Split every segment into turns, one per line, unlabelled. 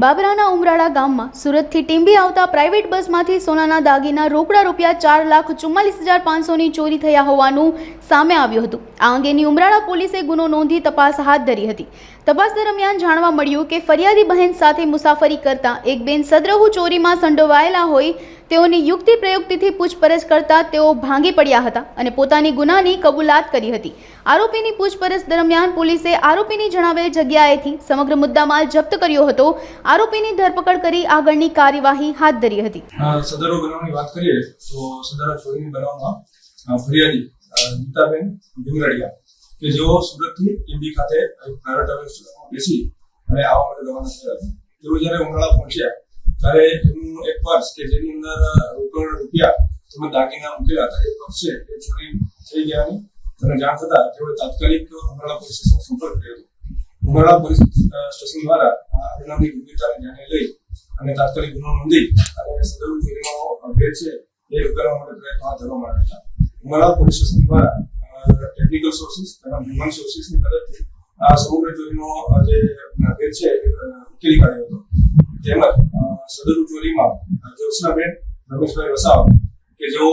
બાબરાના ઉમરાળા ગામમાં સુરતથી ટીંબી આવતા પ્રાઇવેટ બસમાંથી સોનાના દાગીના રોકડા રૂપિયા 4,44,500ની ચોરી થયા હોવાનું સામે આવ્યું હતું। આ અંગેની ઉમરાળા પોલીસે ગુનો નોંધી તપાસ હાથ ધરી હતી। તપાસ દરમિયાન જાણવા મળ્યું કે ફરિયાદી બહેન સાથે મુસાફરી કરતા એક બેન સદરહુ ચોરીમાં સંડોવાયેલા હોય તેઓની યુક્તિ પ્રયુક્તિથી પૂછપરછ કરતા તેઓ ભાંગી પડ્યા હતા અને પોતાની ગુનાની કબૂલાત કરી હતી। આરોપીની પૂછપરછ દરમિયાન પોલીસે આરોપીની જણાવેલ જગ્યાએથી સમગ્ર મુદ્દામાલ જપ્ત કર્યો હતો। આરોપીની ધરપકડ કરી આગળની કાર્યવાહી હાથ ધરી હતી।
સદરો બનાવની વાત કરીએ તો સદરા ચોરીની બનાવમાં ફરિયાદી ગીતાબેન ભીમરાડિયા કે જેઓ સુરતથી ટીંબી ખાતે પ્રાઇવેટ ટ્રાવેલ્સમાં બેસી અને આવવા માટે રવાના થયા હતા। તેઓ જ્યારે ઉમરાળા પહોંચ્યા ત્યારે એમનું એક પર્સ કે જેની અંદર રોકડ રૂપિયા તેમજ દાગીના મૂકેલા હતા એ પર્સ છે એ ચોરી થઈ ગયાની તેને જાણ થતા તેઓએ તાત્કાલિક ઉમરાળા પોલીસ સ્ટેશનનો સંપર્ક કર્યો હતો। ઉમરાળા પોલીસ સ્ટેશન દ્વારા બનાવની ગંભીરતાને ધ્યાને લઈ અને તાત્કાલિક ગુનો નોંધી અને સદર ચોરીનો ભેદ છે એ ઉકેલવા માટે પ્રયત્નો હાથ ધરવામાં આવ્યા હતા। ઉમરાળા પોલીસ સ્ટેશન દ્વારા ટેકનિકલ સોર્સિસ તથા હ્યુમન સોર્સિસની મદદથી આ સમગ્ર ચોરીનો જે ભેદ છે ઉકેલી કાઢ્યો હતો। તેમજ સદર ચોરીમાં જ્યોત્સનાબેન રમેશભાઈ વસાવા કે જેઓ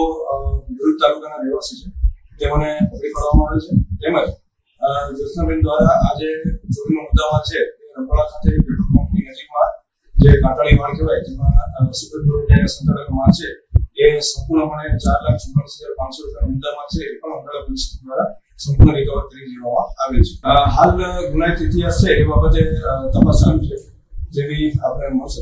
ભરૂચ તાલુકાના રહેવાસી છે તેઓને પકડી પાડવામાં આવેલ છે। તેમજ જ્યોત્સનાબેન દ્વારા આ જે ચોરીનો મુદ્દામાલ છે એ રંગોળા ખાતે પેટ્રોલ પંપની નજીકમાં જે કાંટાળી વાળ કહેવાય જેમાં સુપર 70% માલ છે એ સંપૂર્ણપણે 4,44,500 રૂપિયાનો મુદ્દામાલ છે એ પણ ઉમરાળા પોલીસ દ્વારા સંપૂર્ણ રિકવર કરી લેવામાં આવેલ છે। હાલ ગુનાહિત ઇતિહાસ છે એ બાબતે તપાસ ચાલુ છે જેવી આપણે મળશે।